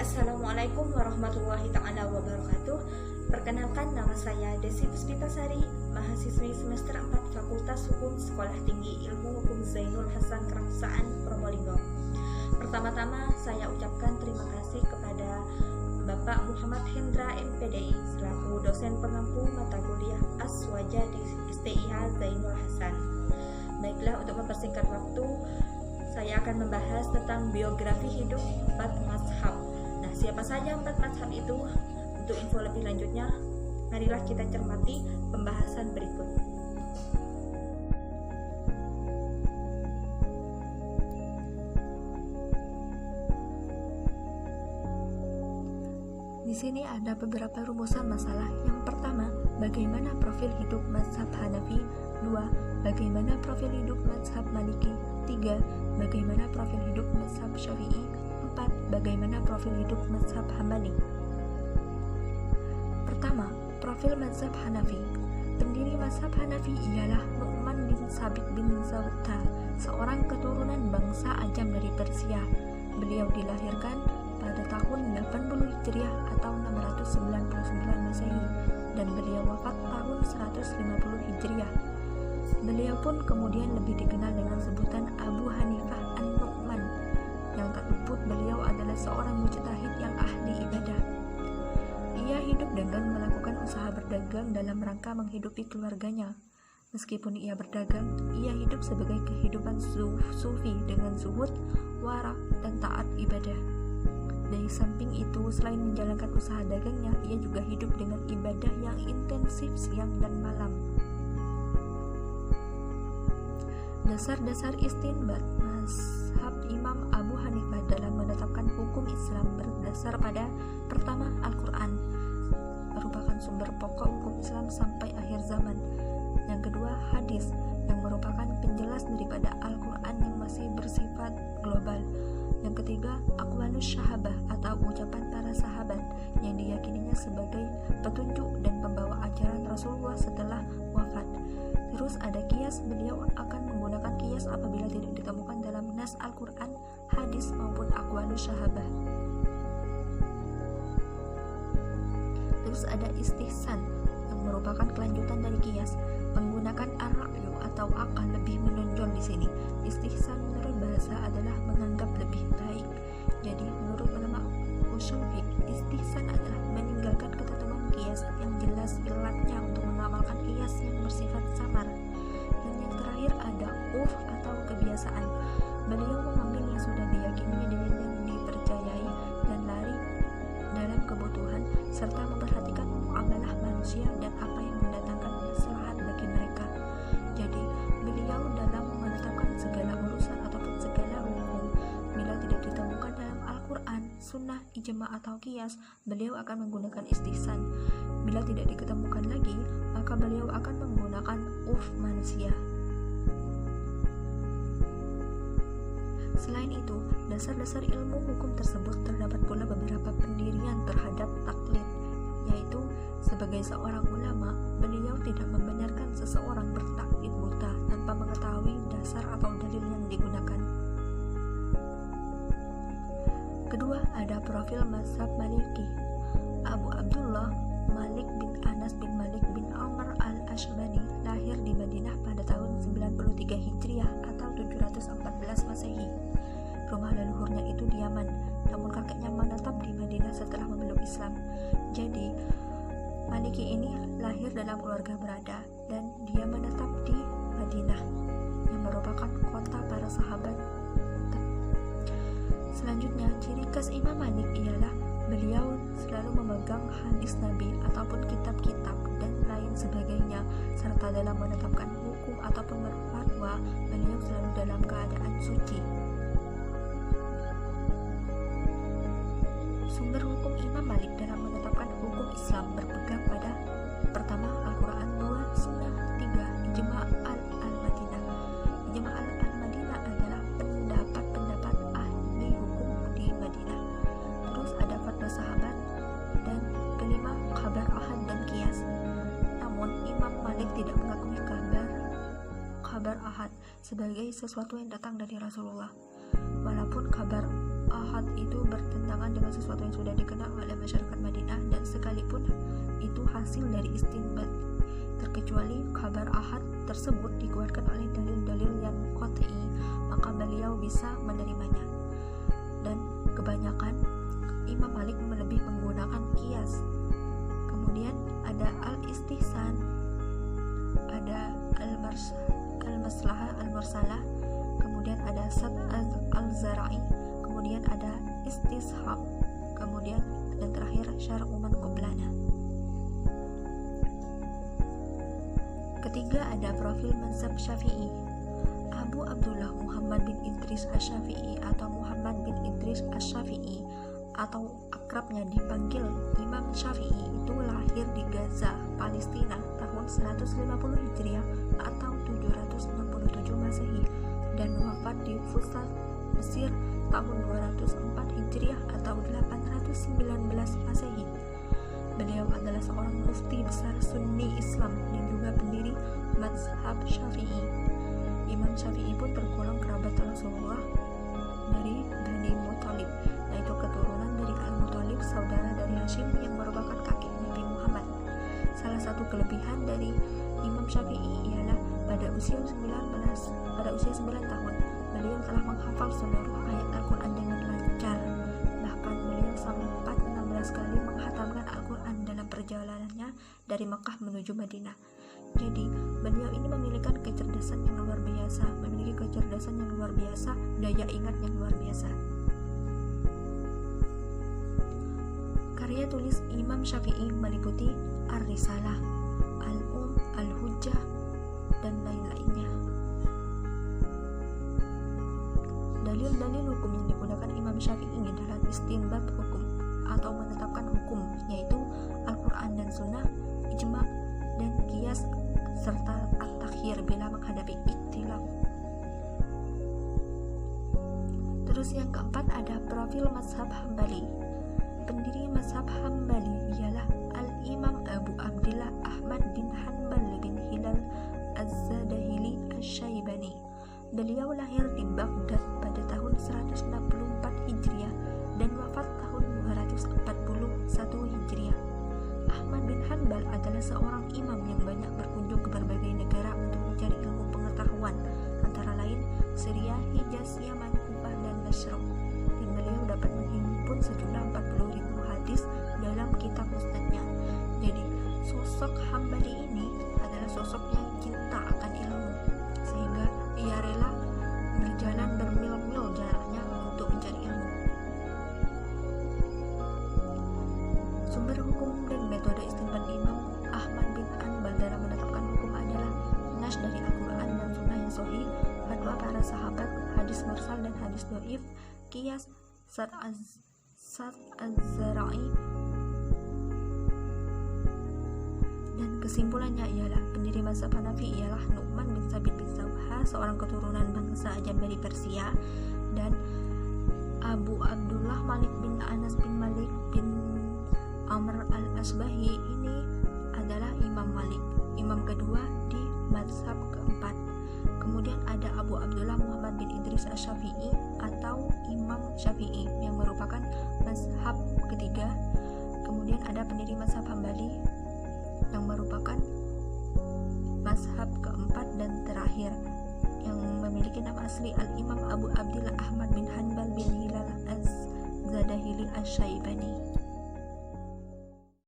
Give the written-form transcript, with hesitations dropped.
Assalamualaikum warahmatullahi ta'ala wabarakatuh. Perkenalkan, nama saya Desi Puspitasari, mahasiswi semester 4 Fakultas Hukum Sekolah Tinggi Ilmu Hukum Zainul Hasan Keraksaan Probolinggo. Pertama-tama saya ucapkan terima kasih kepada Bapak Muhammad Hendra MPDI selaku dosen pengampu mata kuliah Aswaja di STIH Zainul Hasan. Baiklah, untuk mempersingkat waktu, saya akan membahas tentang biografi hidup 4 mazhab. Nah, siapa saja 4 mazhab itu? Untuk info lebih lanjutnya, marilah kita cermati pembahasan berikut. Di sini ada beberapa rumusan masalah. Yang pertama, bagaimana profil hidup mazhab Hanafi? 2. Bagaimana profil hidup mazhab Maliki? 3. Bagaimana profil hidup mazhab Syafi'i? 4. Bagaimana profil hidup mazhab Hambali? Pertama, profil mazhab Hanafi. Pendiri mazhab Hanafi ialah Nu'man bin Sabit bin Zawta, seorang keturunan bangsa Ajam dari Persia. Beliau dilahirkan pada tahun 80 Hijriah atau 699 Masehi dan beliau wafat tahun 150 Hijriah. Beliau pun kemudian lebih dikenal dengan sebutan Abu Hanifah An-Nu'man. Yang tak luput, beliau adalah seorang mujtahid yang ahli ibadah. Ia hidup dengan melakukan usaha berdagang dalam rangka menghidupi keluarganya. Meskipun ia berdagang, ia hidup sebagai kehidupan sufi dengan zuhud, wara, dan taat ibadah. Dari samping itu, selain menjalankan usaha dagangnya, ia juga hidup dengan ibadah yang intensif siang dan malam. Dasar-dasar istinbat mazhab Imam Abu Hanifah dalam menetapkan hukum Islam berdasar pada pertama, Al-Quran merupakan sumber pokok hukum Islam sampai akhir zaman. Yang kedua, hadis yang merupakan penjelas daripada Al-Quran yang masih bersifat global. Yang ketiga, aqwalus syahabah atau ucapan para sahabat yang diyakininya sebagai petunjuk dan pembawa ajaran Rasulullah setelah wafat. Terus ada qiyas, beliau akan menggunakan qiyas apabila tidak ditemukan dalam nas Al-Quran, hadis maupun aqwalus syahabah. Terus ada istihsan yang merupakan kelanjutan dari qiyas, menggunakan ar-ra'yu atau akal lebih menonjol di sini. Istihsan menurut bahasa adalah menganggap lebih baik. Jadi menurut ulama usul fiqh, istihsan adalah meninggalkan ketentuan qiyas yang jelas ilatnya untuk mengamalkan qiyas yang bersifat samar. Dan yang terakhir ada urf atau kebiasaan. Beliau mengambil yang sudah diyakini dengan yang dipercayai dan lari dalam kebutuhan serta memperhatikan muamalah manusia dan apa yang mendatangkan maslahat bagi mereka. Jadi beliau dalam menetapkan segala urusan ataupun segala hukum, bila tidak ditemukan dalam Al-Quran, sunnah, ijma atau qiyas, beliau akan menggunakan istihsan. Bila tidak diketemukan lagi, maka beliau akan menggunakan urf manusia. Selain itu, dasar-dasar ilmu hukum tersebut terdapat pula beberapa pendirian terhadap taklid, yaitu sebagai seorang ulama, beliau tidak membenarkan seseorang bertaklid buta tanpa mengetahui dasar atau dalil yang digunakan. Kedua, ada profil mazhab Maliki. Abu Abdullah Malik bin Anas bin Malik bin Umar al-Ashbani lahir di Madinah pada tahun 93 Hijriah atau 714 Masehi. Rumah leluhurnya itu di Yaman, namun kakeknya menetap di Madinah setelah memeluk Islam. Jadi, Maliki ini lahir dalam keluarga berada dan dia menetap di Madinah yang merupakan kota para sahabat. Selanjutnya, ciri khas Imam Malik ialah beliau selalu memegang hadis Nabi ataupun kitab-kitab dan lain sebagainya, serta dalam menetapkan hukum ataupun berfatwa, beliau selalu dalam keadaan suci. Sumber hukum Imam Malik dalam menetapkan hukum Islam berpegang pada pertama, Al-Quran, 2, Sunnah, 3, Ijma' al-Madinah. Ijma' al-Madinah adalah pendapat-pendapat ahli hukum di Madinah. Terus ada fatwa sahabat, dan kelima, kabar ahad dan qiyas. Namun Imam Malik tidak mengakui kabar ahad sebagai sesuatu yang datang dari Rasulullah. Walaupun kabar ahad itu bertentangan dengan sesuatu yang sudah dikenal oleh masyarakat Madinah, dan sekalipun itu hasil dari istinbat, terkecuali kabar ahad tersebut dikuatkan oleh dalil-dalil yang qat'i, maka beliau bisa menerimanya. Dan kebanyakan Imam Malik lebih menggunakan qiyas. Kemudian ada al-istihsan, ada al-maslahah al-mursalah, kemudian ada sad al-zara'i, kemudian ada istishab, kemudian dan terakhir syar'u man qablana. Ketiga ada profil mazhab Syafi'i. Abu Abdullah Muhammad bin Idris Asy-Syafi'i atau Muhammad bin Idris Asy-Syafi'i atau akrabnya dipanggil Imam Syafi'i itu lahir di Gaza, Palestina tahun 150 Hijriah atau 767 Masehi dan wafat di Fustat, Mesir tahun 204 Hijriah atau 819 Masehi. Beliau adalah seorang mufti besar Sunni Islam dan juga pendiri mazhab Syafi'i. Imam Syafi'i pun tergolong kerabat Rasulullah dari Bani Muthalib, yaitu keturunan dari Al-Muthalib, saudara dari Hashim yang merupakan kakek Nabi Muhammad. Salah satu kelebihan dari Imam Syafi'i ialah pada usia 9 tahun, beliau telah menghafal seluruh ayat Al-Quran dengan lancar. Bahkan beliau sempat 16 kali menghatamkan Al-Quran dalam perjalanannya dari Mekah menuju Madinah. Jadi, beliau ini memiliki kecerdasan yang luar biasa, daya ingat yang luar biasa. Karya tulis Imam Syafi'i meliputi Ar-Risalah, Al-Hujjah, dan lain-lainnya. Dalil-dalil hukum yang digunakan Imam Syafi'i dalam istinbat hukum atau menetapkan hukum yaitu Al-Quran dan Sunnah, ijma' dan qiyas serta at-takhir bila menghadapi ikhtilaf. Terus yang keempat ada profil mazhab Hambali. Pendiri mazhab Hambali ialah Al-Imam Abu Abdillah Ahmad bin Hanbal bin Hilal Az-Zadahili Asy-Syaibani. Beliau lahir di Baghdad pada tahun 164 Hijriah dan wafat tahun 241 Hijriah. Ahmad bin Hanbal adalah seorang imam yang banyak berkunjung ke berbagai negara untuk mencari ilmu pengetahuan, antara lain Syria, Hijaz, Yaman, Kufah, dan Bashrah. Dan beliau dapat menghimpun sejumlah 40.000 hadis dalam kitab musnadnya. Jadi, sosok Hambali ini adalah sosok yang cinta akan ilmu, sehingga ia rela berjalan bermil-mil jaraknya untuk mencari ilmu. Sumber hukum dan metode istinbat Imam Ahmad bin Hanbal dalam menetapkan hukum adalah nas dari Al-Quran dan Sunnah yang sahih, fatwa para sahabat, hadis mursal dan hadis dhaif, qiyas, sad az-zara'i, dan kesimpulannya ialah pendiri mazhab Hanafi ialah Nu'man bin Thabit bin Zawha, seorang keturunan bangsa Ajam dari Persia, dan Abu Abdullah Malik bin Anas bin Malik bin Amr al-Asbahi ini adalah Imam Malik, imam kedua di mazhab keempat. Kemudian ada Abu Abdullah Muhammad bin Idris Asy-Syafi'i atau Imam Syafi'i yang merupakan mazhab ketiga. Kemudian ada pendiri mazhab Hambali yang merupakan mazhab keempat dan terakhir yang memiliki nama asli Al-Imam Abu Abdillah Ahmad bin Hanbal bin Hilal Az-Zadahili Asy-Syaibani.